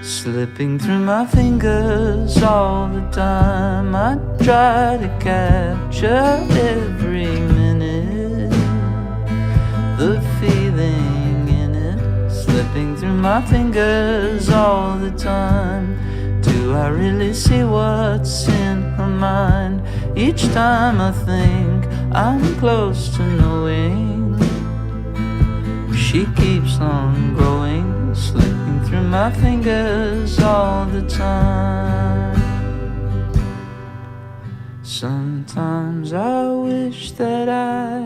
slipping through my fingers all the time. I try to capture every minute, the feeling in it, slipping through my fingers all the time. Do I really see what's in her mind? Each time I think I'm close to knowing, she keeps on growing, slipping through my fingers all the time. Sometimes I wish that I